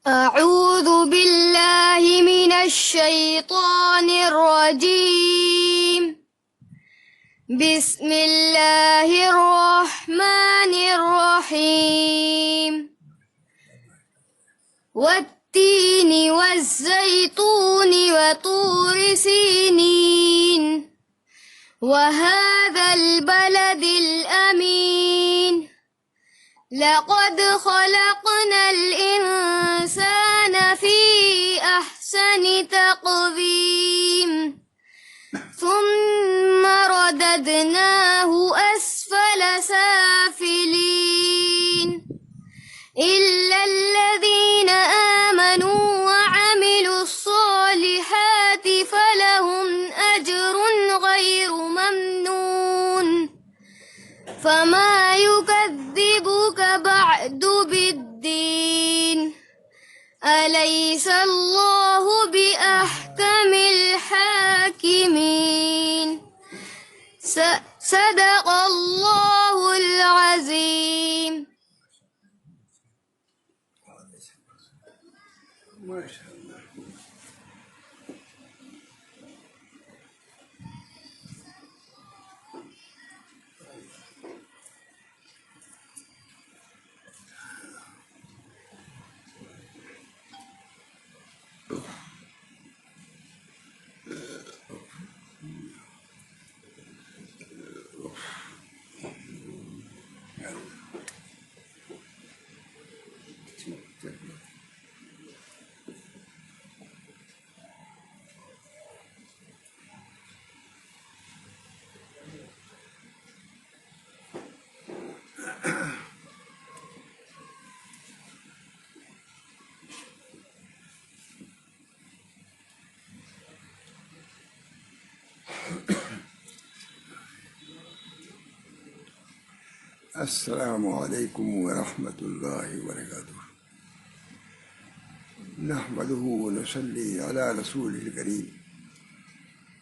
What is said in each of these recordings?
أعوذ بالله من الشيطان الرجيم. بسم الله الرحمن الرحيم. والتين والزيتون وطور سينين وهذا البلد الأمين. لقد خلقنا الإنسان في أحسن تقويم ثم رددناه أسفل سافلين إلا الذين آمنوا وعملوا الصالحات فلهم أجر غير ممنون. فما يكذبك بعد بالدين. أليس الله بأحكم الحاكمين. صدق الله العظيم. السلام علیکم ورحمۃ اللہ وبرکاتہ. نحمده ونصلی علی رسول الکریم.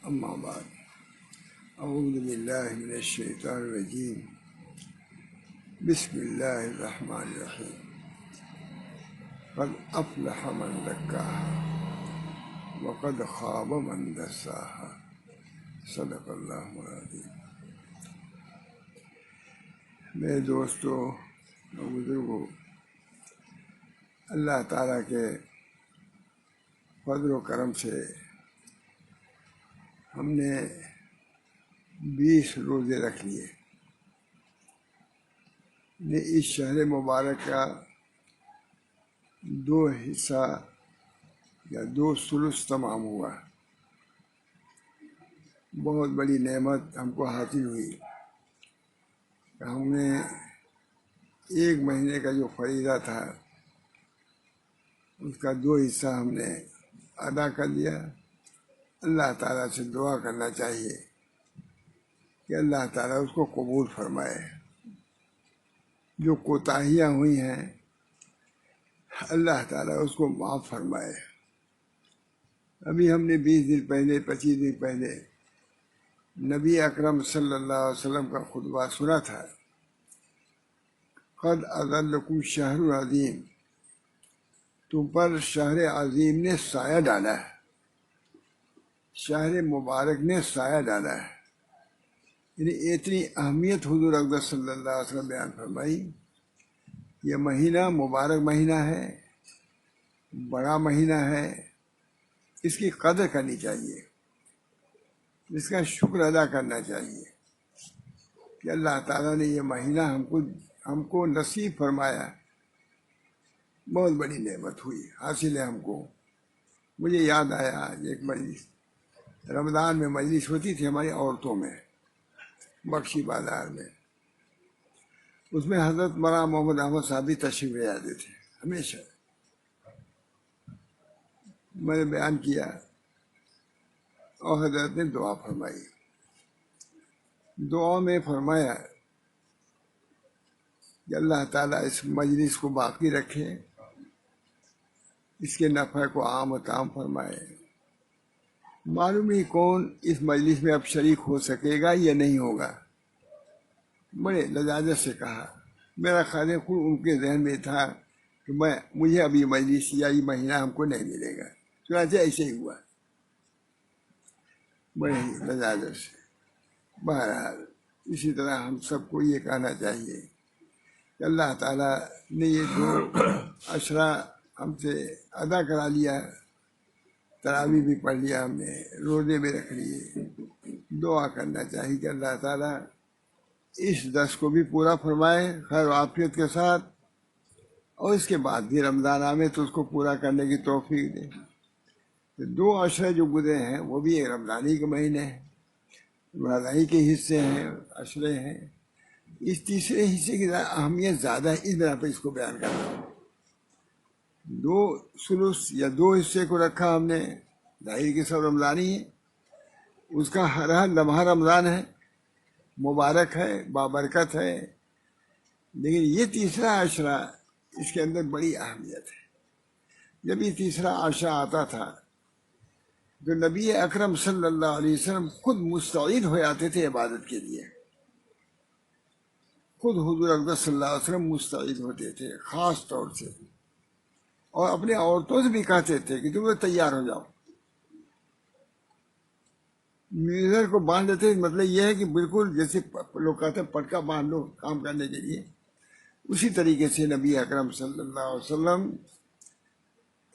اما بعد. اعوذ باللہ من الشیطان الرجیم. بسم اللہ الرحمن الرحیم. قد افلح من زکاها وقد خاب من دساها. صدق اللہ العظیم. میرے دوستو اور بزرگوں، اللہ تعالیٰ کے فضل و کرم سے ہم نے 20 روزے رکھ لیے. اس شہر مبارک کا 2 حصہ یا 2 ثلث تمام ہوا. بہت بڑی نعمت ہم کو حاصل ہوئی. ہم نے 1 مہینے کا جو فریضہ تھا اس کا 2 حصہ ہم نے ادا کر لیا. اللہ تعالیٰ سے دعا کرنا چاہیے کہ اللہ تعالیٰ اس کو قبول فرمائے. جو کوتاہیاں ہوئی ہیں اللہ تعالیٰ اس کو معاف فرمائے. ابھی ہم نے 20 دن پہلے 25 دن پہلے نبی اکرم صلی اللہ علیہ وسلم کا خطبہ سنا تھا. قد اظلکم شہر عظیم، تم پر شہر عظیم نے سایہ ڈالا ہے، شہر مبارک نے سایہ ڈالا ہے. یعنی اتنی اہمیت حضور اکرم صلی اللہ علیہ وسلم بیان فرمائی. یہ مہینہ مبارک مہینہ ہے، بڑا مہینہ ہے، اس کی قدر کرنی چاہیے، اس کا شکر ادا کرنا چاہیے کہ اللہ تعالیٰ نے یہ مہینہ ہم کو نصیب فرمایا. بہت بڑی نعمت ہوئی، حاصل ہے ہم کو. مجھے یاد آیا ایک مجلس، رمضان میں مجلس ہوتی تھی ہماری عورتوں میں بخشی بازار میں. اس میں حضرت مولانا محمد احمد صاحب بھی تشریف لے آتے تھے. ہمیشہ میں نے بیان کیا اور حضرت نے دعا فرمائی. دعا میں فرمایا کہ اللہ تعالیٰ اس مجلس کو باقی رکھے، اس کے نفع کو عام و تام فرمائے. معلوم ہی کون اس مجلس میں اب شریک ہو سکے گا یا نہیں ہوگا. بڑے لذاذت سے کہا میرا خیال ہے خود ان کے ذہن میں تھا کہ مجھے ابھی مجلس یا یہ مہینہ ہم کو نہیں ملے گا، چنانچہ ایسے ہی ہوا بڑے ہی لذاذت سے۔ بہرحال اسی طرح ہم سب کو یہ کہنا چاہیے کہ اللہ تعالیٰ نے یہ جو عشرہ ہم سے ادا کرا لیا، تراویح بھی پڑھ لیا ہم نے، روزے بھی رکھ لیے، دعا کرنا چاہیے کہ اللہ تعالیٰ اس درس کو بھی پورا فرمائے خیر و عافیت کے ساتھ، اور اس کے بعد بھی رمضان آئے تو اس کو پورا کرنے کی توفیق دے۔ 2 عشرے جو گزرے ہیں وہ بھی ایک رمضانی کے مہینے ہیں، رمضانی کے حصے ہیں، عشرے ہیں۔ اس تیسرے حصے کی اہمیت زیادہ ہے، اس بنا پہ اس کو بیان کرنا ہوں۔ 2 ثلث یا 2 حصے کو رکھا ہم نے، ظاہر کی سب رمضانی ہے، اس کا ہر لمحہ رمضان ہے، مبارک ہے، بابرکت ہے، لیکن یہ تیسرا عشرہ اس کے اندر بڑی اہمیت ہے۔ جب یہ تیسرا عشرہ آتا تھا تو نبی اکرم صلی اللہ علیہ وسلم خود مستعد ہو جاتے تھے عبادت کے لیے، خود حضور اقدس صلی اللہ علیہ وسلم مستعد ہوتے تھے خاص طور سے، اور اپنے عورتوں سے بھی کہتے تھے کہ تم لوگ تیار ہو جاؤ۔ میزر کو باندھ لیتے، مطلب یہ ہے کہ بالکل جیسے لوگ کہتے ہیں پٹکا باندھ لو کام کرنے کے لیے، اسی طریقے سے نبی اکرم صلی اللہ علیہ وسلم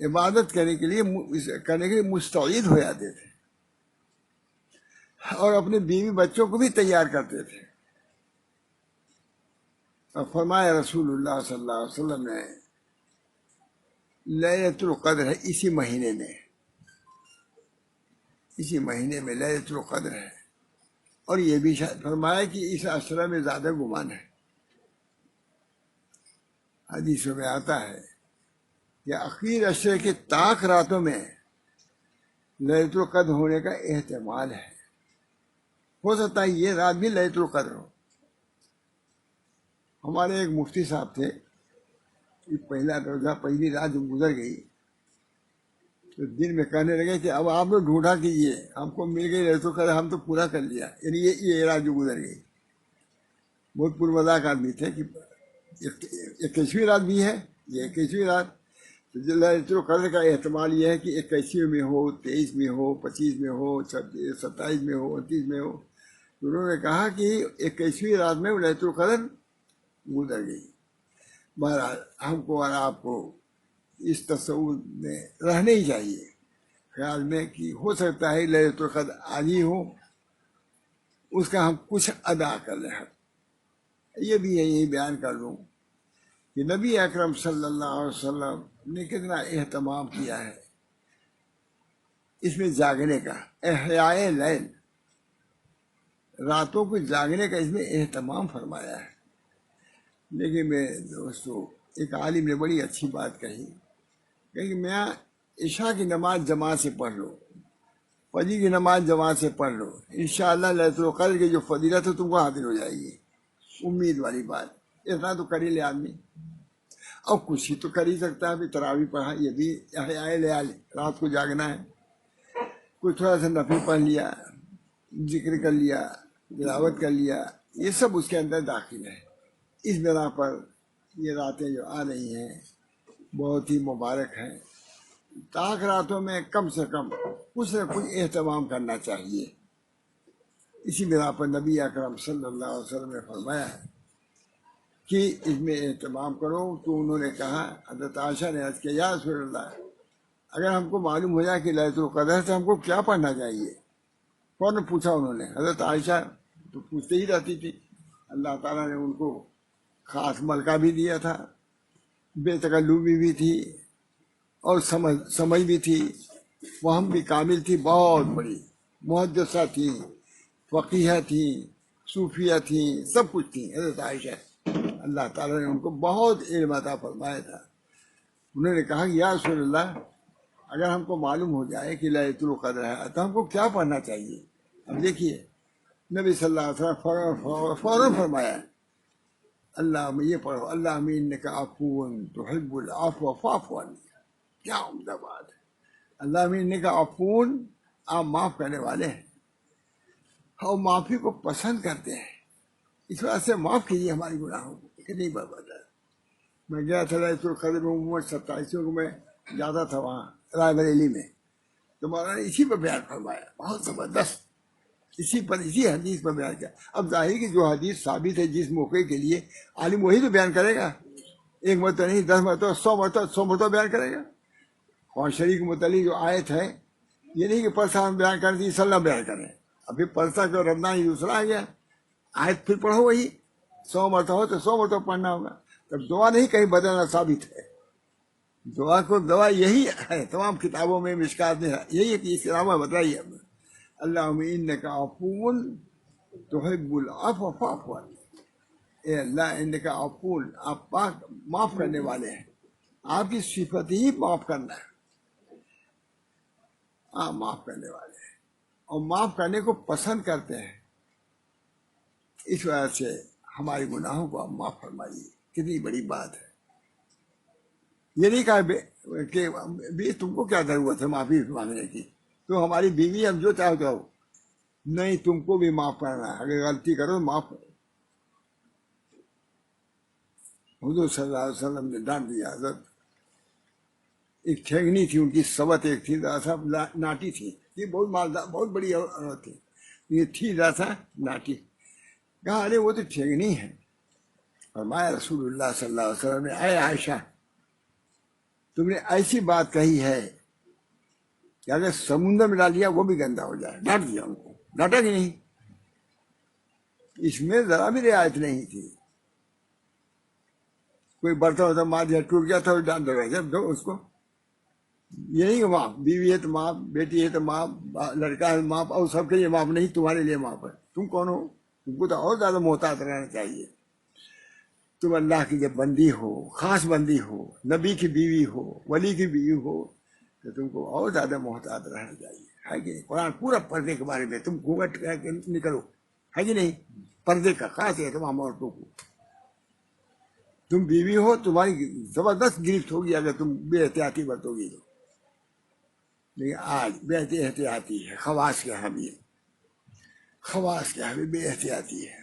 عبادت کرنے کے لیے مستعد ہو جاتے تھے، اور اپنے بیوی بچوں کو بھی تیار کرتے تھے۔ اور فرمایا رسول اللہ صلی اللہ علیہ وسلم نے لیلۃ القدر ہے اسی مہینے میں لیلۃ القدر ہے، اور یہ بھی فرمایا کہ اس عشرہ میں زیادہ گمان ہے۔ حدیثوں میں آتا ہے کہ اخیر عشرے کے طاق راتوں میں لیلۃ القدر ہونے کا احتمال ہے، ہو سکتا ہے یہ رات بھی لیلۃ القدر ہو۔ ہمارے ایک مفتی صاحب تھے، پہلا روزہ پہلی رات جو گزر گئی تو دن میں کہنے لگے کہ اب آپ لوگ ڈھونڈا کیجیے، ہم کو مل گئی لیلۃ القدر، ہم تو پورا کر لیا، یعنی یہ رات جو گزر گئی۔ بہت پرمذاق آدمی تھے کہ 21ویں رات بھی ہے، یہ 21ویں رات، تو لیلۃ القدر کا احتمال یہ ہے کہ 21 میں ہو، 23 میں ہو، 25 میں ہو، 27 میں ہو، 29 میں ہو۔ تو انہوں نے کہا کہ 21ویں رات میں لیلۃ القدر گزر گئی۔ بہرحال ہم کو اور آپ کو اس تصور میں رہنا ہی چاہیے، خیال میں کہ ہو سکتا ہے لیلۃ القدر آج ہی ہو، اس کا ہم کچھ ادا کر رہے ہیں۔ یہ بھی ہے، یہی بیان کر لوں کہ نبی اکرم صلی اللہ علیہ وسلم نے کتنا اہتمام کیا ہے اس میں جاگنے کا، احیاء لیل، راتوں کو جاگنے کا اس میں اہتمام فرمایا ہے۔ لیکن میرے دوستو، ایک عالم نے بڑی اچھی بات کہی کہ میاں عشاء کی نماز جماعت سے پڑھ لو، فجر کی نماز جماعت سے پڑھ لو، انشاءاللہ لیلۃ القدر کی جو فضیلت ہے تم کو حاصل ہو جائے گی۔ امید والی بات، اتنا تو کر ہی لے آدمی، اور کچھ ہی تو کر ہی سکتا ہے۔ تراویح پڑھا، یہ بھی احیاء لیل، رات کو جاگنا ہے، کوئی تھوڑا سا نفل پڑھ لیا، ذکر کر لیا، تلاوت کر لیا، یہ سب اس کے اندر داخل ہے۔ اس بنا پر یہ راتیں جو آ رہی ہیں بہت ہی مبارک ہیں۔ طاق راتوں میں کم سے کم کچھ نہ کچھ اہتمام کرنا چاہیے۔ اسی بنا پر نبی اکرم صلی اللہ علیہ وسلم نے فرمایا کہ اس میں اہتمام کرو۔ تو انہوں نے کہا، حضرت عائشہ نے عرض کیا، یا رسول اللہ، اگر ہم کو معلوم ہو جائے کہ لیلۃ القدر ہے تو ہم کو کیا پڑھنا چاہیے؟ فوراً پوچھا انہوں نے۔ حضرت عائشہ تو پوچھتے ہی رہتی تھی، اللہ تعالیٰ نے ان کو خاص ملکہ بھی دیا تھا، بے تکلفی بھی تھی، اور سمجھ بھی تھی، فہم بھی کامل تھی، بہت بڑی محدثہ تھی، فقیہ تھی، صوفیہ تھی، سب کچھ تھی حضرت عائشہ۔ اللہ تعالیٰ نے ان کو بہت علم عطا فرمایا تھا۔ انہوں نے کہا کہ یا رسول اللہ، اگر ہم کو معلوم ہو جائے کہ لیلۃ القدر ہے تو ہم کو کیا پڑھنا چاہیے؟ اب دیکھیے نبی صلی اللہ علیہ وسلم فوراً فرمایا، اللہ میں یہ پڑھو، اللہ میں انک عفو تحب العفو فاعف عنی۔ کیا عمدہ بات ہے، اللہ میں انک عفو، آپ معاف کرنے والے ہیں اور معافی کو پسند کرتے ہیں، اس وجہ سے معاف کیجیے ہمارے گناہوں کو۔ کتنی بار بتایا. میں گیا تھا رائے القدر میں عموماً 27 کو میں جاتا تھا وہاں رائے بریلی میں, تو مولانا نے اسی پر بیان فرمایا, بہت زبردست, اسی پر, اسی حدیث پر بیان کیا. اب ظاہر کی جو حدیث ثابت ہے جس موقع کے لیے, عالم وہی تو بیان کرے گا, ایک مرتبہ نہیں 10 مرتبہ 100 مرتبہ بیان کرے گا. قرآن شریف کے متعلق جو آیت ہے, یہ نہیں کہ پرسہ ہم بیان کرتے صلی اللہ بیان کریں, ابھی پرسہ جو رمضان دوسرا آ گیا, آیت پھر پڑھو وہی 100 مرتبہ ہو تو 100 مرتبہ پڑھنا ہوگا. تب دعا نہیں کہیں بدلنا ثابت ہے, دعا کو دعا یہی ہے تمام کتابوں میں, مشکات میں یہی ہے کہ اس کتاب میں بتائیے اللہم انک عفو تحب العفو فاعف عنی, اے اللہ انک عفو, آپ پاک معاف کرنے والے ہیں, آپ کی صفت ہی معاف کرنا ہے, آپ معاف کرنے والے ہیں اور معاف کرنے کو پسند کرتے ہیں. اس وجہ سے ہمارے گناہوں کو آپ معاف فرمائیے. کتنی بڑی بات ہے. یہ نہیں کہا کہ تم کو کیا ضرورت ہے معافی مانگنے کی, تو ہماری بیوی ہم جو چاہو چاہو, نہیں تم کو بھی معاف کرنا ہے, اگر غلطی کرو تو معاف کرو. حضور صلی اللہ علیہ وسلم نے ڈانٹ دیا. حضرت ایک ٹھیگنی تھی, ان کی سبت ایک تھی, سب ناٹی تھی, یہ بہت مالدار بہت بڑی عورت تھی, یہ تھی ذرا ناٹی. کہا ارے وہ تو ٹھیگنی ہے. فرمایا رسول اللہ صلی اللہ علیہ وسلم نے, اے عائشہ تم نے ایسی بات کہی ہے کہ اگر سمندر میں ڈال دیا وہ بھی گندا ہو جائے. ڈانٹ دیا ان کو, ڈانٹا کہ نہیں, اس میں ذرا بھی رعایت نہیں تھی. کوئی برتن ہوتا مار دیا ٹوٹ گیا تھا, ڈانٹ دو اس کو. یہ نہیں کہ معاف, بیوی ہے تو معاف, بیٹی ہے تو معاف, لڑکا ہے معاف, اور سب کے لیے معاف نہیں, تمہارے لیے معاف ہے. تم کون ہو, تم کو تو اور زیادہ محتاط رہنا چاہیے. تم اللہ کی جب بندی ہو, خاص بندی ہو, نبی کی بیوی ہو, ولی کی بیوی ہو, تو تم کو اور زیادہ محتاط رہنا چاہیے, ہے کہ نہیں. قرآن پورا پردے کے بارے میں, تم گھونگھٹ نکلو, ہے کہ نہیں, پردے کا خاص ہے تمام عورتوں کو. تم بیوی ہو, تمہاری زبردست گرفت ہوگی اگر تم بے احتیاطی برتو گی تو. لیکن آج بے احتیاطی ہے, خواص کے حامی, خواص کے حامی بے احتیاطی ہے.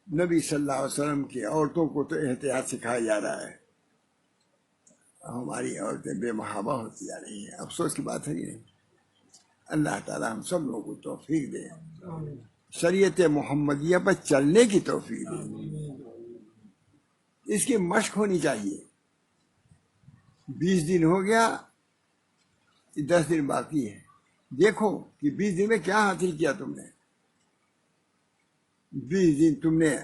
نبی صلی اللہ علیہ وسلم کی عورتوں کو تو احتیاط سکھایا جا رہا ہے, ہماری عورتیں بے محابہ ہوتی جا رہی ہیں. افسوس کی بات ہے کہ نہیں. اللہ تعالیٰ ہم سب لوگوں کو توفیق دے, شریعت محمدیہ پر چلنے کی توفیق دے. اس کی مشق ہونی چاہیے. 20 دن ہو گیا, 10 دن باقی ہے. دیکھو کہ 20 دن میں کیا حاصل کیا تم نے. 20 دن تم نے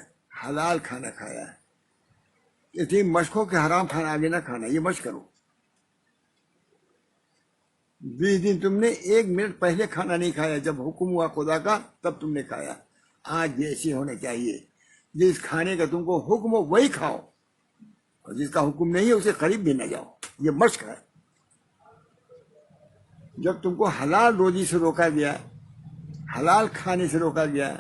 حلال کھانا کھایا ہے. اتنی مشق ہو کہ حرام کھانا آگے نہ کھانا, یہ مشق کرو. 20 دن تم نے 1 منٹ پہلے کھانا نہیں کھایا, جب حکم ہوا خدا کا تب تم نے کھایا. آج بھی ایسے ہونے چاہیے, جس کھانے کا تم کو حکم ہو وہی کھاؤ, اور جس کا حکم نہیں ہے اسے قریب بھی نہ جاؤ. یہ مشق ہے. جب تم کو حلال روزی سے روکا گیا, حلال کھانے سے روکا گیا,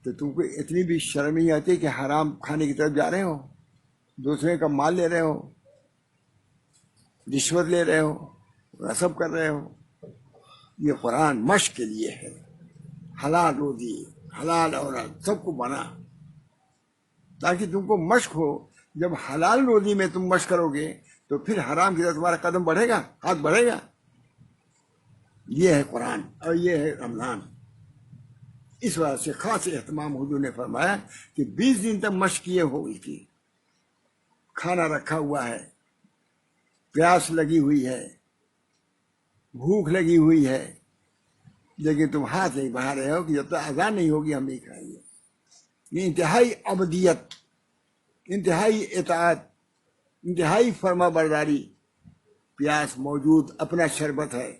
تو تم کو اتنی بھی شرم نہیں آتی کہ حرام کھانے کی طرف جا رہے ہو, دوسرے کا مال لے رہے ہو, رشوت لے رہے ہو, غصب کر رہے ہو. یہ قرآن مشق کے لیے ہے. حلال روزی, حلال عورت سب کو بنا, تاکہ تم کو مشق ہو. جب حلال روزی میں تم مشق کرو گے تو پھر حرام کی طرف تمہارا قدم بڑھے گا, ہاتھ بڑھے گا. یہ ہے قرآن اور یہ ہے رمضان. اس وجہ سے خاص اہتمام حضور نے فرمایا کہ 20 دن تک مشق یہ ہوئی تھی. کھانا رکھا ہوا ہے, پیاس لگی ہوئی ہے, بھوک لگی ہوئی ہے, لیکن تم ہاتھ نہیں بڑھا رہے ہو کہ جب تک اذان نہیں ہوگی ہم نہیں کھائیں گے. یہ انتہائی عبودیت, انتہائی اطاعت, انتہائی فرما برداری. پیاس موجود, اپنا شربت ہے,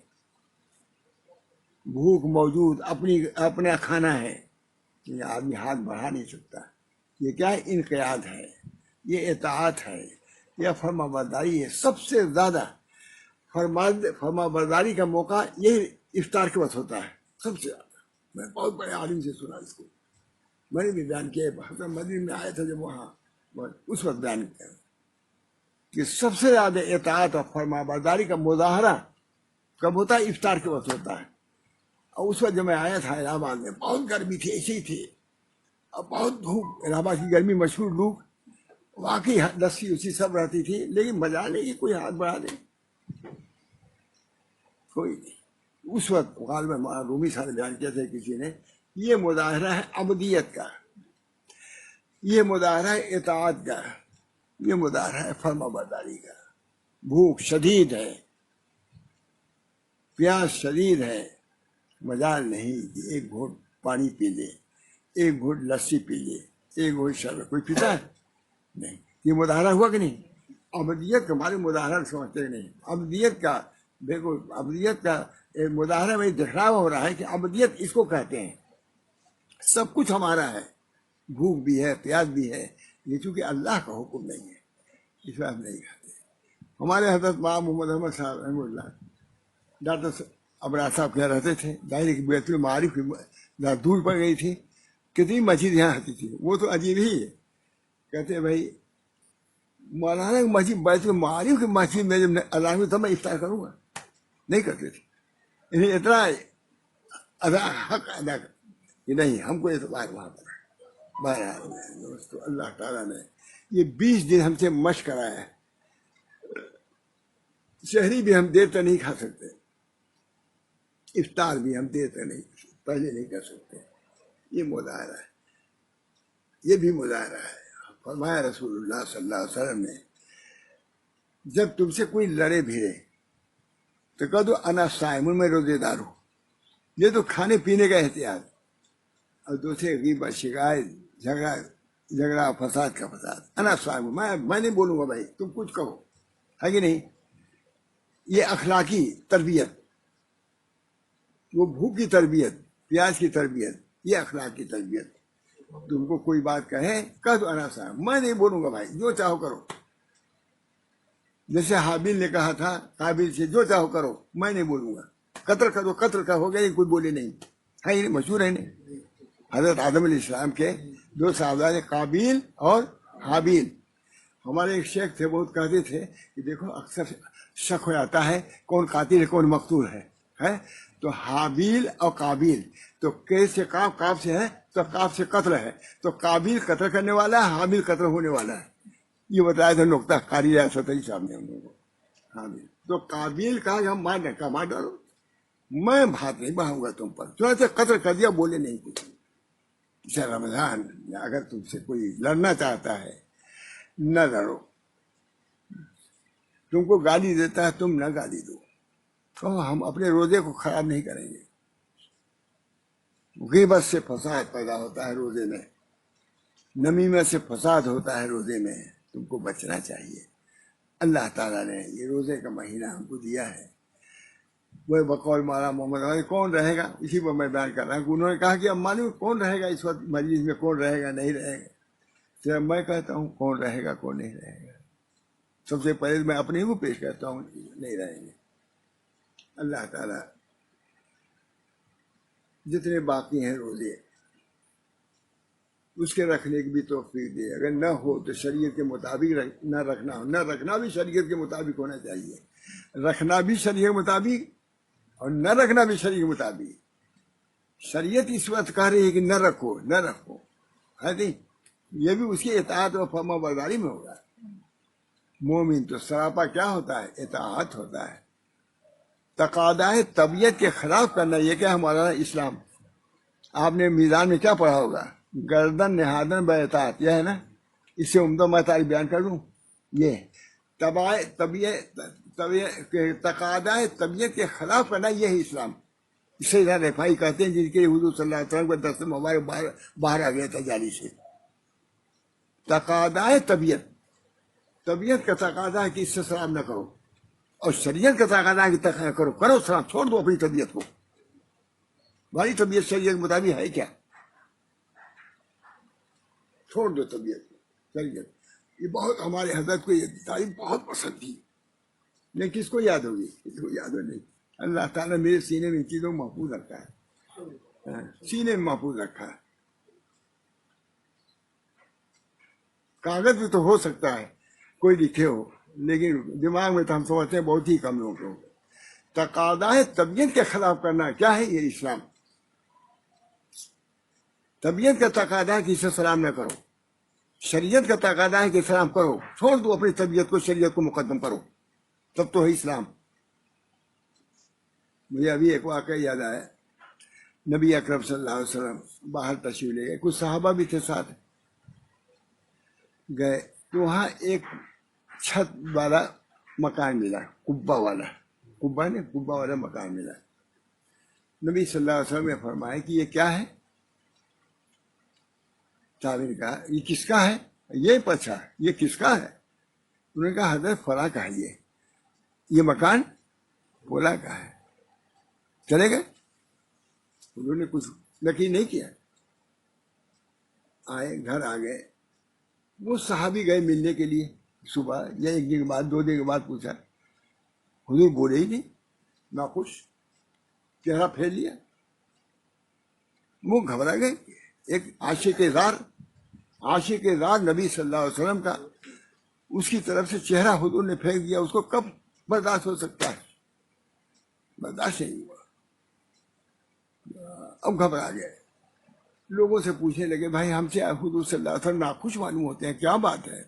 بھوک موجود, اپنا کھانا ہے, یہ آدمی ہاتھ بڑھا نہیں سکتا. یہ کیا ہے؟ انقیاد ہے, یہ اطاعت ہے, یہ فرما برداری ہے. سب سے زیادہ فرما برداری کا موقع یہی افطار کے وقت ہوتا ہے, سب سے زیادہ. میں بہت بڑے عالم سے سنا اس کو, میں نے بھی بیان کیا. حضرت مدینہ میں آیا تھا جب وہاں, اس وقت بیان کیا کہ سب سے زیادہ اطاعت اور فرما برداری کا مظاہرہ کب ہوتا ہے؟ افطار کے وقت ہوتا ہے. اور اس وقت جب میں آیا تھا الہ آباد میں, بہت گرمی تھی, ایسے ہی تھی, اب بہت دھوپ، الہ آباد کی گرمی مشہور لوگ، واقعی لسی اسی سب رہتی تھی، لیکن مزہ نہیں کہ کوئی ہاتھ بڑھا دے، کوئی نہیں۔ اس وقت غالب مولانا رومی صاحب نے بیان کیا تھا کسی نے، یہ مظاہرہ ہے عبدیت کا، یہ مظاہرہ ہے اطاعت کا، یہ مظاہرہ ہے فرما برداری کا۔ بھوک شدید ہے، پیاس شدید ہے، مجال نہیں کہ ایک گھونٹ پانی پی لے، ایک گھونٹ لسی پی لے، ایک گھونٹ شربت، کوئی پیتا ہے؟ نہیں۔ یہ مظاہرہ ہوا کہ نہیں؟ عبدیت کا ہمارے مظاہرہ سمجھتے کہ نہیں، عبدیت کا دیکھو، عبدیت کا مظاہرہ میں دکھلاوا ہو رہا ہے کہ عبدیت اس کو کہتے ہیں، سب کچھ ہمارا ہے، بھوک بھی ہے، پیاس بھی ہے، یہ چونکہ اللہ کا حکم نہیں ہے اس میں ہم نہیں کہتے۔ ہمارے حضرت ماں محمد احمد صاحب رحمہ اللہ، ڈاکٹر ابرار صاحب کہہ رہتے تھے، ظاہر کی بیت المعارف کی دور پڑ گئی تھی، کتنی مسجد یہاں آتی تھی، وہ تو عجیب ہی ہے۔ کہتے بھائی مولانا کی مسجد بیت المعارف کی مسجد میں جب اذان ہوئی تب میں افطار کروں گا، نہیں کرتے تھے، انہیں اتنا حق ادا کر کہ نہیں ہم کو اعتبار وہاں پر ہے۔ بہرحال دوستو، اللہ تعالیٰ نے یہ 20 دن ہم سے مشق کرایا ہے، شہری بھی ہم دیر تک نہیں کھا سکتے، افطار بھی ہم دیر تک نہیں پہلے نہیں کر سکتے، یہ مظاہرہ ہے، یہ بھی مظاہرہ ہے۔ فرمایا رسول اللہ صلی اللہ علیہ وسلم نے، جب تم سے کوئی لڑے بھیڑے تو کہہ دو انا صائم، میں روزے دار ہوں، یہ تو کھانے پینے کا احتیاط، اور دوسرے غیبت، شکایت، جھگڑا فساد کا فساد، انا صائم، میں نہیں بولوں گا بھائی، تم کچھ کہو، ہے کہ نہیں؟ یہ اخلاقی تربیت، وہ بھوک کی تربیت، پیاس کی تربیت، یہ اخلاق کی تربیت۔ تم کو کوئی بات کہے کہہ دو انا صائم، میں نہیں بولوں گا بھائی، جو چاہو کرو، جیسے حابیل نے کہا تھا قابیل سے، جو چاہو کرو میں نہیں بولوں گا، قتل کرو، قتل کا ہو گیا، کوئی بولے نہیں، ہے یہ مشہور ہے نہیں؟ حضرت آدم علیہ السلام کے 2 صاحبزادے قابیل اور حابیل۔ ہمارے ایک شیخ تھے، بہت کہتے تھے کہ دیکھو اکثر شک ہو جاتا ہے کون قاتل ہے کون مقتول ہے، تو حابیل اور قابیل، تو کیف سے کاف سے ہے، تو کاف سے قتل ہے، تو قابیل قتل کرنے والا ہے، حابیل قتل ہونے والا ہے، یہ بتایا تھا نقطہ قاری ستری صاحب نے ہم لوگوں کو۔ حابیل تو قابیل کہا کہ ہم مار ڈالو، میں بات نہیں بڑھاؤں گا تم پر، چنانچہ قتل کر دیا، بولے نہیں کچھ۔ رمضان اگر تم سے کوئی لڑنا چاہتا ہے نہ لڑو، تم کو گالی دیتا ہے تم نہ گالی دو، کہو ہم اپنے روزے کو خراب نہیں کریں گے۔ غیبت سے فساد پیدا ہوتا ہے روزے میں، نمیمت سے فساد ہوتا ہے روزے میں، تم کو بچنا چاہیے۔ اللہ تعالیٰ نے یہ روزے کا مہینہ ہم کو دیا ہے، وہ بقول مولانا محمد علی کون رہے گا، اسی پر میں بیان کر رہا ہوں۔ انہوں نے کہا کہ اب معلوم کون رہے گا اس وقت مجلس میں، کون رہے گا نہیں رہے گا، تو میں کہتا ہوں کون رہے گا کون نہیں رہے گا۔ سب سے پہلے میں اپنے کو پیش کرتا ہوں، نہیں رہیں گے۔ اللہ تعالیٰ جتنے باقی ہیں روزے اس کے رکھنے کی بھی توفیق دے، اگر نہ ہو تو شریعت کے مطابق نہ رکھنا ہو، نہ رکھنا بھی شریعت کے مطابق ہونا چاہیے، رکھنا بھی شریعت کے مطابق اور نہ رکھنا بھی شریعت کے مطابق۔ شریعت اس وقت کہہ رہی ہے کہ نہ رکھو، نہ رکھو، ہے نہیں؟ یہ بھی اس کی اطاعت و فرما برداری میں ہوگا۔ مومن تو سراپا کیا ہوتا ہے؟ اطاعت ہوتا ہے۔ تقاضائے طبیعت کے خلاف کرنا، یہ کیا ہے مولانا اسلام؟ آپ نے میزان میں کیا پڑھا ہوگا؟ گردن نہادن بے اطاعت، یہ ہے نا؟ اس سے عمدہ میں تاریخ بیان کر دوں، یہ تقاضائے طبیعت کے خلاف کرنا، یہ ہے اسلام۔ اس سے رفائی کہتے ہیں جن کے حضور صلی اللہ علیہ وسلم کا دست مبارک باہر آ گیا تھا جالی سے۔ تقاضائے طبیعت کا تقاضا ہے کہ اس سے سلام نہ کرو، اور شریعت کا تقاضا ہے کہ کرو سلام، چھوڑ دو اپنی طبیعت کو۔ ہماری طبیعت شریعت کے مطابق ہے کیا؟ چھوڑ دو طبیعت کو، شریعت۔ یہ بہت ہمارے حضرت کو یہ تعریف بہت پسند تھی، لیکن کس کو یاد ہوگی؟ کسی کو یاد ہو نہیں۔ اللہ تعالیٰ میرے سینے میں ان چیزوں کو محفوظ رکھا ہے، سینے میں محفوظ رکھا ہے۔ کاغذ بھی تو ہو سکتا ہے کوئی لکھے ہو، لیکن دماغ میں تو ہم سمجھتے ہیں بہت ہی کم لوگوں کو۔ تقاضائے طبیعت کے خلاف کرنا کیا ہے؟ یہ اسلام۔ طبیعت کا تقاضا ہے کہ اسے سلام نہ کرو، شریعت کا تقاضا ہے کہ سلام کرو، چھوڑ دو اپنی طبیعت کو، شریعت کو مقدم کرو، تب تو ہے اسلام۔ مجھے ابھی ایک واقعہ یاد آیا، نبی اکرم صلی اللہ علیہ وسلم باہر تشریف لے گئے، کچھ صحابہ بھی تھے ساتھ، گئے تو وہاں ایک چھت والا مکان ملا، قبہ والا مکان ملا۔ نبی صلی اللہ علیہ وسلم نے فرمایا کہ یہ کیا ہے؟ صحابی نے کہا یہ کس کا ہے؟ یہ پوچھا یہ کس کا ہے؟ انہوں نے کہا حضرت فلاں کا ہے، یہ مکان فلاں کا ہے۔ چلے گئے، انہوں نے کچھ یقین نہیں کیا، آئے گھر آ گئے، وہ صحابی گئے ملنے کے لیے صبح یا ایک دن کے بعد 2 دن کے بعد، پوچھا، حضور بولے ہی نہیں، ناخوش، چہرہ پھیر لیا، وہ گھبرا گئے۔ ایک عاشق زار نبی صلی اللہ علیہ وسلم کا، اس کی طرف سے چہرہ حضور نے پھینک دیا، اس کو کب برداشت ہو سکتا ہے؟ برداشت نہیں ہوا، اب گھبرا گئے، لوگوں سے پوچھنے لگے بھائی ہم سے حضور صلی اللہ علیہ وسلم ناخوش معلوم ہوتے ہیں، کیا بات ہے؟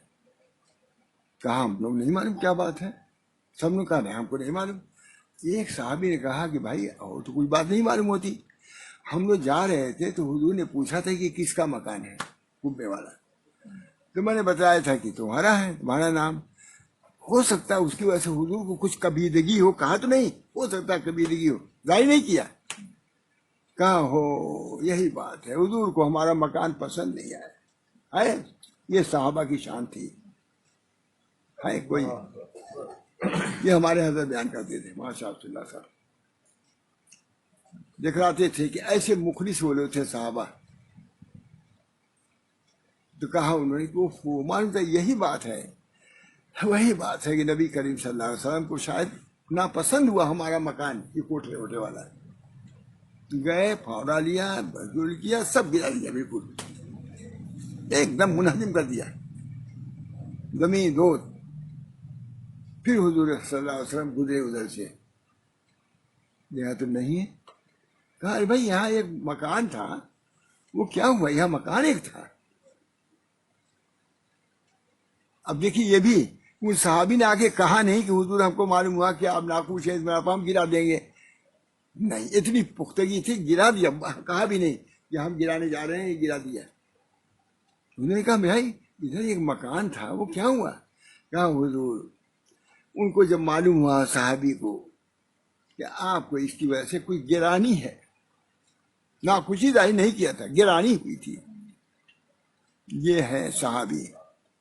کہا ہم لوگ نہیں معلوم کیا بات ہے، سب نے کہا نہیں ہم کو نہیں معلوم۔ ایک صحابی نے کہا کہ بھائی اور تو کوئی بات نہیں معلوم ہوتی، ہم لوگ جا رہے تھے تو حضور نے پوچھا تھا کہ کس کا مکان ہے، قبے والا، تو میں نے بتایا تھا کہ تمہارا ہے، تمہارا نام، ہو سکتا ہے اس کی وجہ سے حضور کو کچھ کبیدگی ہو، کہا تو نہیں، ہو سکتا ہے کبیدگی ہو، ظاہر نہیں کیا، کہا ہو یہی بات ہے، حضور کو ہمارا مکان پسند نہیں آیا ہے۔ یہ صحابہ کی شان تھی، ہے کوئی، یہ ہمارے حضرت بیان کرتے تھے ماشاء اللہ صاحب، دکھلاتے تھے کہ ایسے مخلص وہ لوگ تھے صحابہ۔ تو کہا انہوں نے کہ وہ مانتا یہی بات ہے، وہی بات ہے کہ نبی کریم صلی اللہ علیہ وسلم کو شاید ناپسند ہوا ہمارا مکان، یہ کوٹھے ووٹے والا، گئے پھاوڑا لیا، بزدل کیا، سب گرا دیا، بالکل ایک دم منہدم کر دیا، زمین دود۔ پھر حضور صلی اللہ علیہ وسلم گزرے ادھر سے، دیکھا تو نہیں ہے، کہا ارے بھائی یہاں ایک مکان تھا، وہ کیا ہوا؟ یہاں مکان ایک تھا۔ اب دیکھیے یہ بھی ان صحابی نے آگے کہا نہیں کہ حضور ہم کو معلوم ہوا کہ آپ ناخوش ہیں، ہم گرا دیں گے، نہیں، اتنی پختگی تھی، گرا دیا، کہا بھی نہیں کہ ہم گرانے جا رہے ہیں، گرا دیا۔ انہوں نے کہا بھائی ادھر ایک مکان تھا، وہ کیا ہوا؟ کہا حضور ان کو جب معلوم ہوا صحابی کو کہ آپ کو اس کی وجہ سے کوئی گرانی ہے، ناخوشی ظاہر نہیں کیا تھا، گرانی ہوئی تھی، یہ ہے صحابی،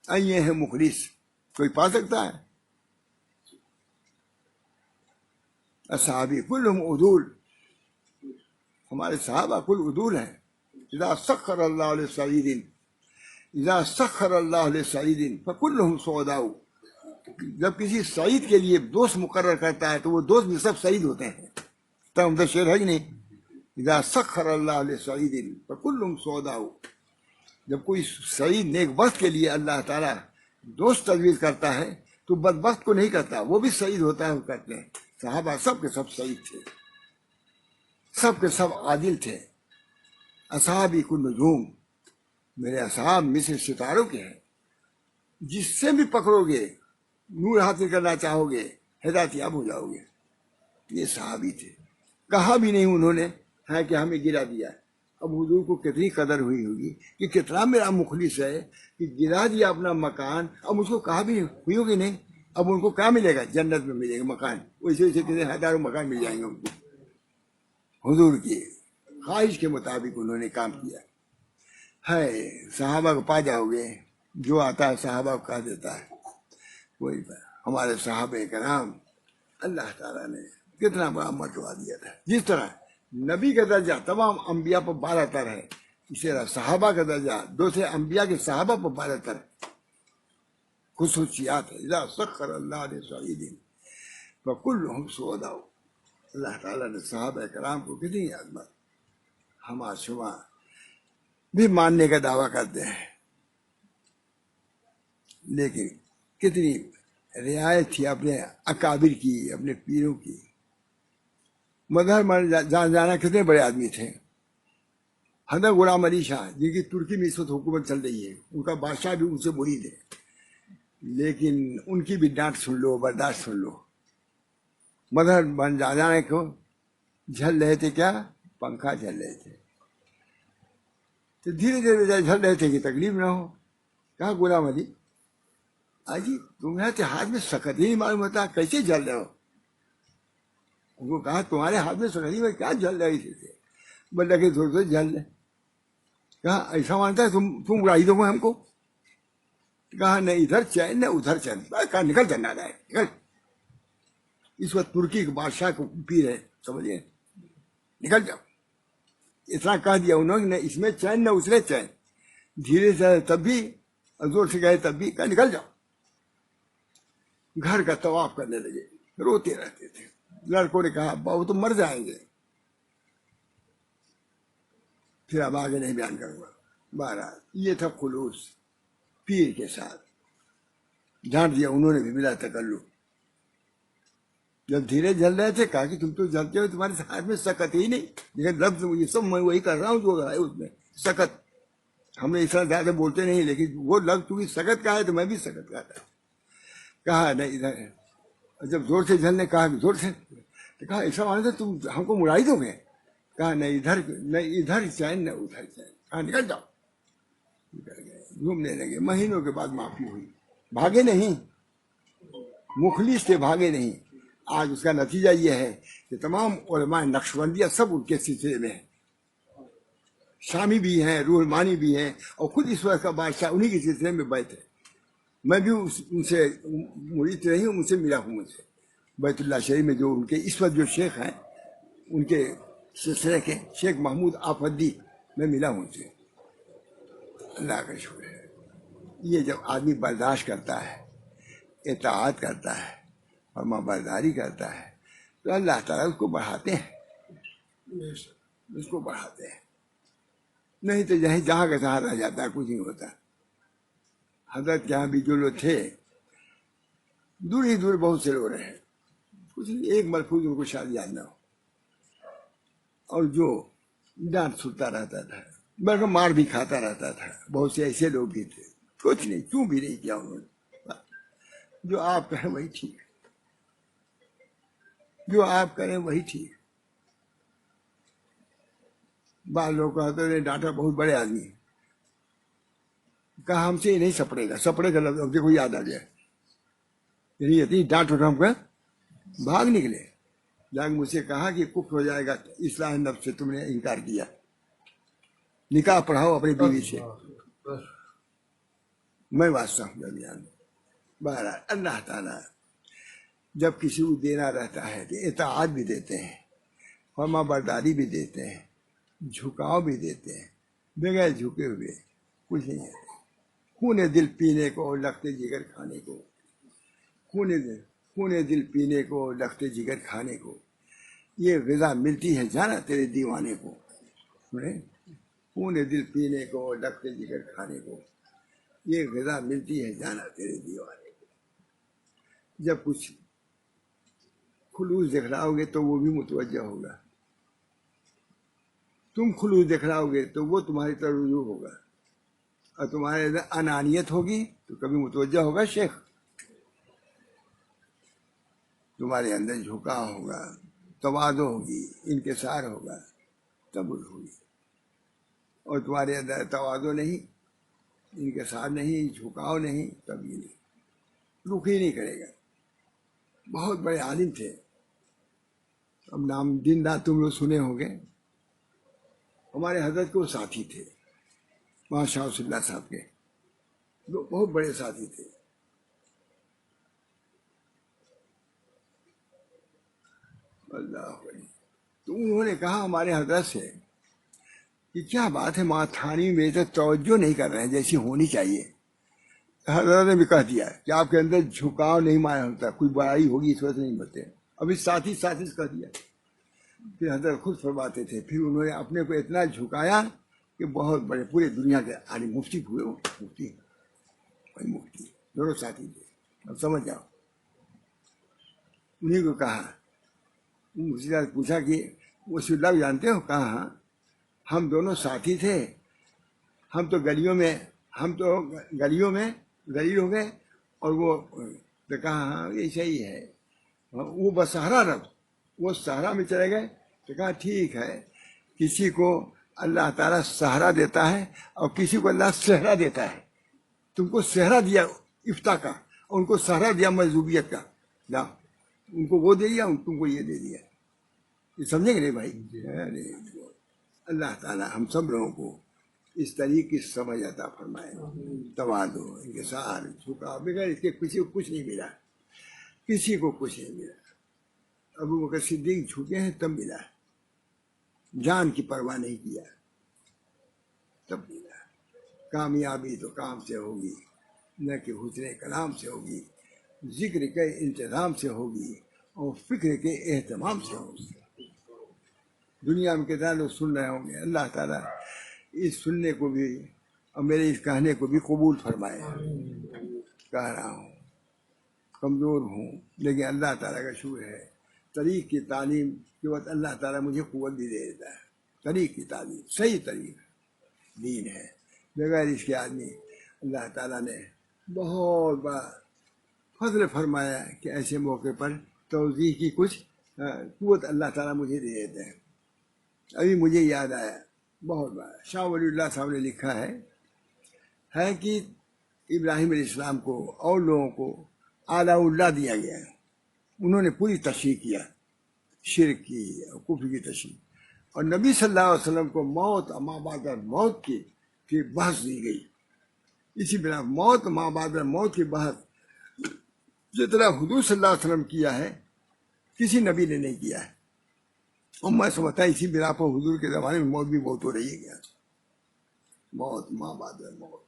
یہ ہے مخلص، کوئی پا سکتا ہے؟ صحابی کلہم عدول، ہمارے صحابہ کل عدول ہیں۔ اذا سخر اللہ لسعید فکلہم سعداء، جب کسی سعید کے لیے دوست مقرر کرتا ہے تو وہ دوست بھی سب سعید ہوتے ہیں، تو ہم تو شعر ہے کہ نہیں، اذا سخر اللہ لسعید فکلہم سعداء، جب کوئی سعید نیک بخت کے لیے اللہ تعالیٰ دوست تجویز کرتا ہے تو بدبخت کو نہیں کرتا، وہ بھی سعید ہوتا ہے، وہ کہتے ہیں۔ صحابہ سب کے سب سعید تھے، سب کے سب عادل تھے۔ اصحابی کل نجوم، میرے اصحاب مثل ستاروں کے ہیں، جس سے بھی پکڑو گے نور حاصل کرنا چاہو گے، ہدایت یاب ہو جاؤ گے۔ یہ صحابی تھے، کہا بھی نہیں انہوں نے ہے کہ ہمیں گرا دیا۔ اب حضور کو کتنی قدر ہوئی ہوگی کہ کتنا میرا مخلص ہے کہ گرا دیا اپنا مکان، اب مجھ کو کہا بھی ہوئی ہوگی نہیں، اب ان کو کیا ملے گا؟ جنت میں ملے گا مکان، ویسے ویسے کتنے ہزاروں مکان مل جائیں گے ان کو۔ حضور کی خواہش کے مطابق انہوں نے کام کیا ہے۔ صحابہ کو پا جاؤ گے، جو آتا ہے صحابہ کو کہہ دیتا ہے، وہی ہمارے صحابہ کرام، اللہ تعالیٰ نے کتنا بڑا مرتبہ دیا تھا۔ جس طرح نبی کا درجہ تمام انبیاء پر بالاتر ہے، اسی طرح صحابہ کا درجہ دوسرے انبیاء کے صحابہ پر بالاتر ہے، خصوصیات ہے۔ اذا سخر اللہ لسعید فکلہم سعداء، اللہ تعالیٰ نے صحابہ کرام کو کتنی عظمت، ہم شما بھی ماننے کا دعویٰ کرتے ہیں، لیکن کتنی رعایت تھی اپنے اکابر کی، اپنے پیروں کی۔ مظہر جانا کتنے بڑے آدمی تھے، حضرت غلام علی شاہ جن کی ترکی میں اس وقت حکومت چل رہی ہے، ان کا بادشاہ بھی ان سے مرید ہے، لیکن ان کی بھی ڈانٹ سن لو، برداشت سن لو. مدر بن جانے کو جھل رہے تھے، کیا پنکھا جھل رہے تھے، تو دھیرے دھیرے جھل رہے تھے کہ تکلیف نہ ہو. کہا غلام علی آجی تمہارے ہاتھ میں سخت ہی نہیں معلوم ہوتا، کیسے جل رہے ہو؟ ان کو کہا تمہارے ہاتھ میں سخت میں کیا جل رہے تھے؟ بندہ کے زور سے جل رہے. کہا ایسا مانتا ہے تم اڑائی دو گے ہم کو؟ کہا نہیں ادھر چین نہ ادھر چین. کہا نکل جانا رہا ہے نکل. اس وقت ترکی کے بادشاہ کو پی رہے، سمجھے، نکل جاؤ. اتنا کہہ دیا انہوں نے، اس میں چین نہ اس میں چین. دھیرے سے تب بھی زور سے گئے، تب بھی کہا نکل جاؤ. گھر کا طواف کرنے لگے، روتے رہتے تھے. لڑکوں نے کہا ابا وہ تو مر جائیں گے. پھر اب آگے نہیں بیان کروں گا. بہرحال یہ تھا خلوص پیر کے ساتھ. ڈانٹ دیا انہوں نے بھی بلا تکلف. جب دھیرے جل رہے تھے کہا کہ تم تو جلتے ہو، تمہارے ہاتھ میں سکت ہی نہیں. لیکن لفظ یہ سب میں وہی کر رہا ہوں جو ہے اس میں سکت. ہم نے اس طرح زیادہ بولتے نہیں، لیکن وہ لفظ کیونکہ سکت کا ہے تو میں بھی سکت کا تھا. کہا نہیں ادھر. جب زور سے جھلنے کہا کہ زور سے، تو کہا ایسا مانا تم ہم کو مڑائی دو گے؟ کہا نہیں ادھر چین نہ ادھر چین. کہا نکل جاؤ. نکل گئے، گھومنے لگے. مہینوں کے بعد معافی ہوئی. بھاگے نہیں، مخلص تھے، بھاگے نہیں. آج اس کا نتیجہ یہ ہے کہ تمام علماء نقشبندیہ سب ان کے سلسلے میں ہیں. شامی بھی ہیں، روحمانی بھی ہیں، اور خود اس وقت کا بادشاہ انہی کے سلسلے میں بیٹھے. میں بھی ان سے مرید رہی ہوں، ان سے ملا ہوں. مجھ سے بیت اللہ شریف میں جو ان کے اس وقت جو شیخ ہیں، ان کے سلسلے کے شیخ محمود آفدی، میں ملا ہوں ان سے. اللہ کا شکر ہے. یہ جب آدمی برداشت کرتا ہے، اطاعت کرتا ہے، فرما برداری کرتا ہے، تو اللہ تعالیٰ اس کو بڑھاتے ہیں، اس کو بڑھاتے ہیں. نہیں تو جہاں کا جہاں رہ جاتا ہے، کچھ نہیں ہوتا. حضرت کے یہاں بھی جو لوگ تھے، دور ہی دور بہت سے لوگ رہے، کچھ نہیں، ایک ملفوظ ان کو شاید یاد نہ ہو. اور جو ڈانٹ سنتا رہتا تھا، بلکہ مار بھی کھاتا رہتا تھا. بہت سے ایسے لوگ بھی تھے، کچھ نہیں، کیوں بھی نہیں کیا انہوں نے. جو آپ کہیں وہی ٹھیک، جو آپ کریں وہی ٹھیک. بعض لوگ کہتے ہیں ڈاکٹر بہت بڑے آدمی ہیں. کہا ہم سے یہ نہیں سپڑے گا. سپڑے کا لفظ دیکھو یاد آ گیا. یعنی اتنی ڈانٹ اٹھا کر بھاگ نکلے. جا کے مجھ سے کہا کہ کفر ہو جائے گا اصلاح نفس سے، تم نے انکار کیا. نکاح پڑھاؤ اپنی بیوی سے. میں واسطہ ہوں درمیان میں. بہرحال اللہ تعالیٰ جب کسی کو دینا رہتا ہے تو اطاعت بھی دیتے ہیں، فرما برداری بھی دیتے ہیں، جھکاؤ بھی دیتے ہیں. بغیر جھکے ہوئے کچھ نہیں ہے. خون دل پینے کو، لخت جگر کھانے کو. خون دل پینے کو، لخت جگر کھانے کو. یہ غذا ملتی ہے جانا تیرے دیوانے کو. خون دل پینے کو، لخت جگر کھانے کو. یہ غذا ملتی ہے جانا تیرے دیوانے کو. جب کچھ خلوص دکھلاؤ گے تو وہ بھی متوجہ ہوگا. تم خلوص دکھلاؤ گے تو وہ تمہاری طرف رجوع ہوگا. اور تمہارے اندر انانیت ہوگی تو کبھی متوجہ ہوگا شیخ. تمہارے اندر جھکاؤ ہوگا، تواضع ہوگی، انکسار ہوگا، تبر ہوگی. اور تمہارے اندر تواضع نہیں، انکسار نہیں، جھکاؤ نہیں، کبھی نہیں، رخ ہی نہیں کرے گا. بہت بڑے عالم تھے، اب نام دن رات تم لوگ سنے ہوں گے. ہمارے حضرت کو ساتھی تھے، وہاں شاہ صلی اللہ صاحب کے بہت بڑے ساتھی تھے. اللہ علیہ. تو انہوں نے کہا ہمارے حضرت سے کہ کیا بات ہے ماں تھانی میں تو توجہ نہیں کر رہے ہیں جیسی ہونی چاہیے. حضرت نے بھی کہہ دیا کہ آپ کے اندر جھکاؤ نہیں مانا ہوتا، کوئی بڑائی ہوگی اس وجہ سے نہیں بولتے. ابھی ساتھی سے کہہ دیا. پھر حضرت خود فرماتے تھے، پھر انہوں نے اپنے کو اتنا جھکایا کہ بہت بڑے پورے دنیا کے عالم مفتی ہوئے. مفتی دونوں ساتھی تھے. اب سمجھ جاؤ. انہیں کو کہا، مجھ سے پوچھا کہ وہ اللہ جانتے ہو؟ کہا ہاں. ہم دونوں ساتھی تھے، ہم تو گلیوں میں ذلیل ہو گئے، اور وہ تو کہا ہاں یہ صحیح ہے، وہ بصحرا رب، وہ صحرا میں چلے گئے تو کہا ٹھیک ہے، کسی کو اللہ تعالیٰ سہارا دیتا ہے اور کسی کو اللہ صحرا دیتا ہے، تم کو صحرا دیا افتاء کا اور ان کو سہارا دیا مجذوبیت کا، لا ان کو وہ دے دیا، تم کو یہ دے دیا، یہ سمجھیں گے نہیں بھائی؟ اللہ تعالیٰ ہم سب لوگوں کو اس طریقے کی سمجھ عطا فرمائے، تواضع، انکسار، جھکاؤ، بغیر اس کے کسی کو کچھ نہیں ملا، کسی کو کچھ نہیں ملا۔ ابو بکر صدیق جھکے ہیں تب ملا، جان کی پرواہ نہیں کیا تب ملا۔ کامیابی تو کام سے ہوگی، نہ کہ حسن کلام سے ہوگی، ذکر کے انتظام سے ہوگی اور فکر کے اہتمام سے ہوگی۔ دنیا میں کتنا لوگ سن رہے ہوں گے، اللہ تعالیٰ اس سننے کو بھی اور میرے اس کہنے کو بھی قبول فرمائے۔ کہہ رہا ہوں، کمزور ہوں، لیکن اللہ تعالیٰ کا شکر ہے، طریق کی تعلیم کے وقت اللہ تعالیٰ مجھے قوت بھی دے دیتا ہے۔ طریق کی تعلیم صحیح طریق دین ہے، بغیر اس کے آدمی اللہ تعالیٰ نے بہت بڑا فضل فرمایا کہ ایسے موقع پر توضیح کی کچھ قوت اللہ تعالیٰ مجھے دے دیتے ہیں۔ ابھی مجھے یاد آیا بہت بار شاہ ولی اللہ صاحب نے لکھا ہے کہ ابراہیم علیہ السلام کو اور لوگوں کو اعلیٰ اللہ دیا گیا ہے، انہوں نے پوری تشریح کیا، شرک کی اور کفر کی تشریح، اور نبی صلی اللہ علیہ وسلم کو موت ماں بعد موت کی بحث دی گئی۔ اسی بنا موت ماں بعد موت کی بحث جتنا حضور صلی اللہ علیہ وسلم کیا ہے کسی نبی نے نہیں کیا ہے، اور میں سمجھتا اسی بنا پر حضور کے زمانے میں موت بھی بہت ہو رہی ہے کیا، موت ماں بعد موت۔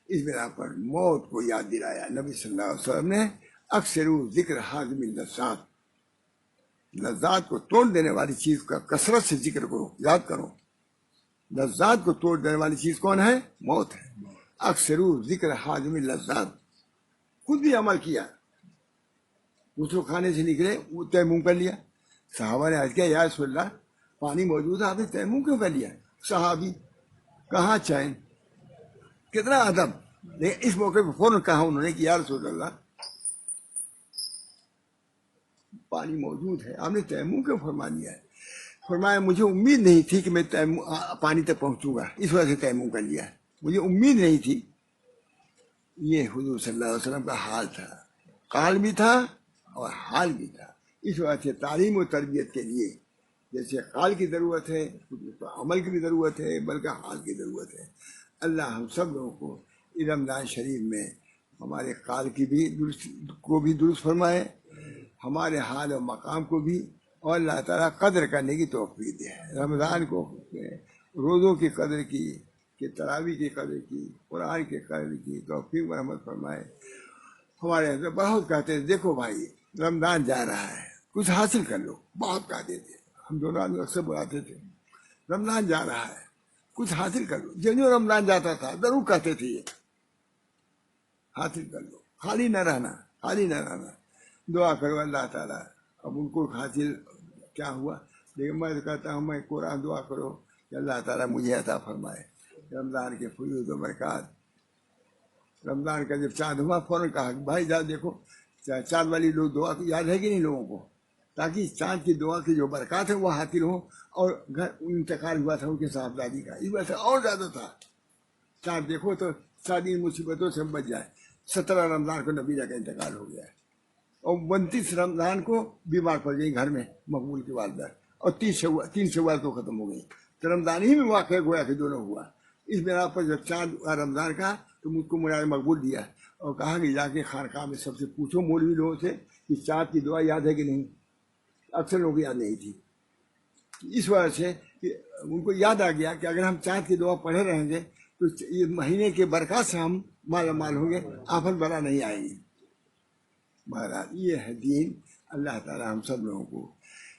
اس بنا پر موت کو یاد دلایا نبی صلی اللہ علیہ وسلم نے، اکثر ذکر حاضم اللذات، لذات کو توڑ دینے والی چیز کا کثرت سے ذکر کرو، یاد کرو۔ لذات کو توڑ دینے والی چیز کون ہے؟ موت ہے۔ اکثر ذکر حاضم اللذات، خود بھی عمل کیا، دوسروں کھانے سے نکلے وہ تیمم کر لیا، صحابہ نے عرض کیا یا رسول اللہ پانی موجود ہے، آپ نے تیمم کیوں کر لیا؟ صحابی کہاں چین، کتنا ادب، لیکن اس موقع پہ فوراً کہا انہوں نے کہ یا رسول اللہ پانی موجود ہے، آپ نے تیمم کیوں فرما دیا ہے؟ فرمایا مجھے امید نہیں تھی کہ میں پانی تک پہنچوں گا، اس وجہ سے تیمم کر لیا، مجھے امید نہیں تھی۔ یہ حضور صلی اللہ علیہ وسلم کا حال تھا، قال بھی تھا اور حال بھی تھا۔ اس وجہ سے تعلیم و تربیت کے لیے جیسے قال کی ضرورت ہے، عمل کی بھی ضرورت ہے، بلکہ حال کی ضرورت ہے۔ اللہ ہم سب لوگوں کو رمضان شریف میں ہمارے قال کی بھی درست فرمائے، ہمارے حال و مقام کو بھی، اور اللہ تعالیٰ قدر کرنے کی توفیق دے، رمضان کو روزوں کی قدر کی، کہ تراویح کی قدر کی، قرآن کی قدر کی توفیق مرحمت فرمائے۔ ہمارے حضرت بہت کہتے ہیں دیکھو بھائی رمضان جا رہا ہے کچھ حاصل کر لو، بہت کہتے تھے، ہم دونوں آدمی اکثر بلاتے تھے رمضان جا رہا ہے کچھ حاصل کر لو، جو رمضان جاتا تھا ضرور کہتے تھے یہ حاصل کر لو، خالی نہ رہنا، خالی نہ رہنا، دعا کرو اللہ تعالیٰ۔ اب ان کو حاصل کیا ہوا، لیکن میں کہتا ہوں میں قرآن دعا کرو کہ اللہ تعالیٰ مجھے عطا فرمائے رمضان کے فیوز و برکات۔ رمضان کا جب چاند ہوا فوراً کہا کہ بھائی جا دیکھو چاند والی لوگ دعا یاد ہے کہ نہیں لوگوں کو، تاکہ چاند کی دعا کی جو برکات ہے وہ حاصل ہو، اور گھر انتقال ہوا تھا ان کے صاحبزادی کا، اس وجہ سے اور زیادہ تھا، چاند دیکھو تو شادی مصیبتوں سے بچ جائے۔ 17 رمضان کو نبی کا انتقال ہو گیا ہے، اور 29 رمضان کو بیمار پڑ گئی گھر میں مقبول کی والدہ، اور 3 شوال کو ختم ہو گئی، تو رمضان ہی میں واقعہ گویا کہ دونوں ہوا۔ اس بنا پر جب چاند رمضان کا تو مجھ کو منار مقبول دیا اور کہا کہ جا کے خانقاہ میں سب سے پوچھو مولوی لوگوں سے کہ چاند کی دعا یاد ہے کہ نہیں، اکثر لوگوں کو یاد نہیں تھی۔ اس وجہ سے کہ ان کو یاد آ گیا کہ اگر ہم چاند کی دعا پڑھے رہیں گے تو یہ مہینے کے برکات سے ہم مالا مال ہوں گے، آفت بلا نہیں آئیں گی۔ بہرحال یہ ہے دین، اللہ تعالیٰ ہم سب لوگوں کو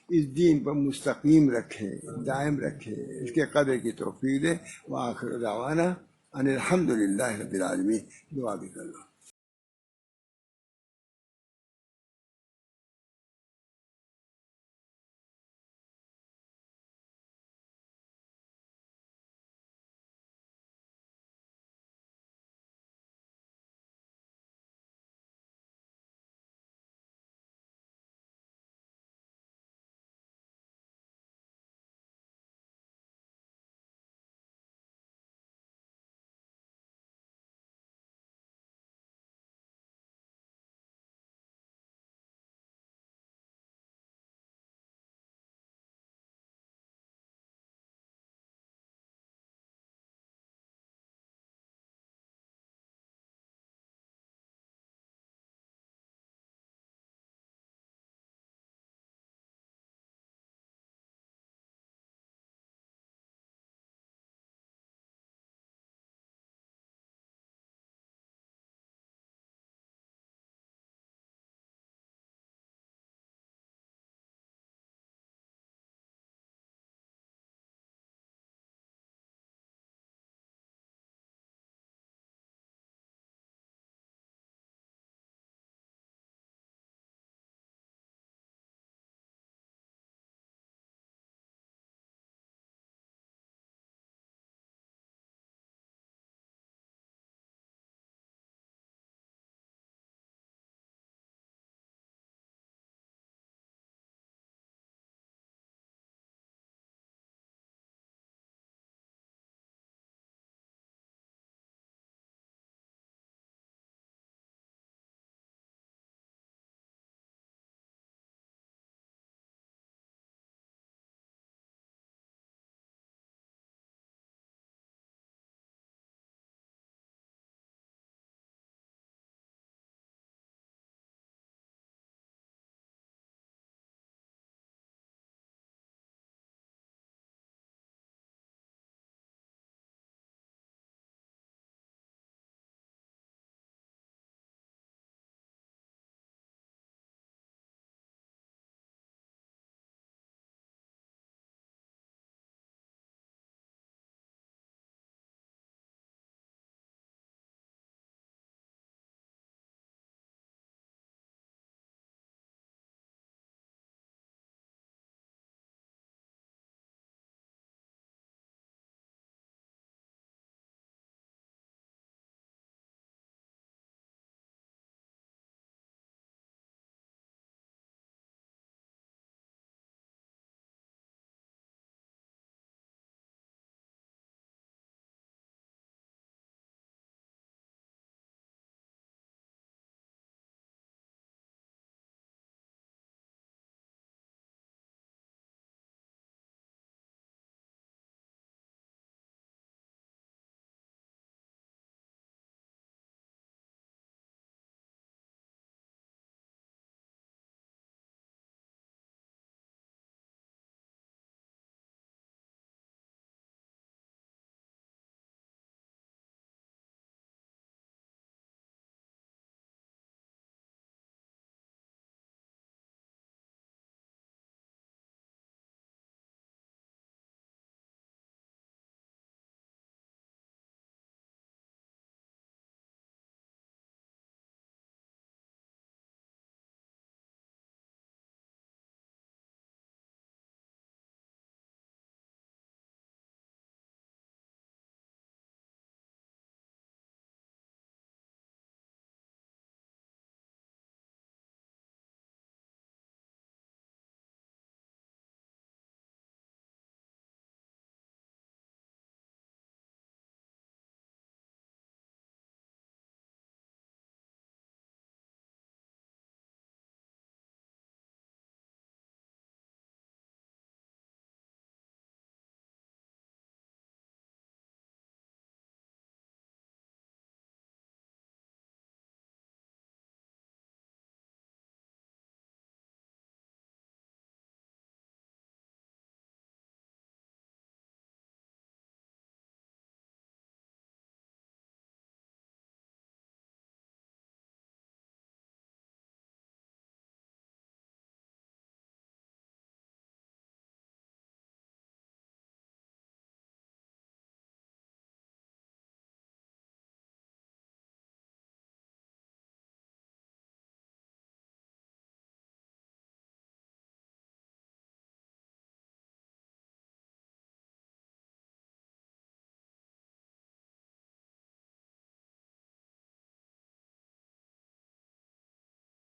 اس دین پر مستقیم رکھے، دائم رکھے، اس کے قدر کی توفیق دے۔ وآخر دعوانا ان الحمد للہ رب العالمین۔ دعا بھی کر لو۔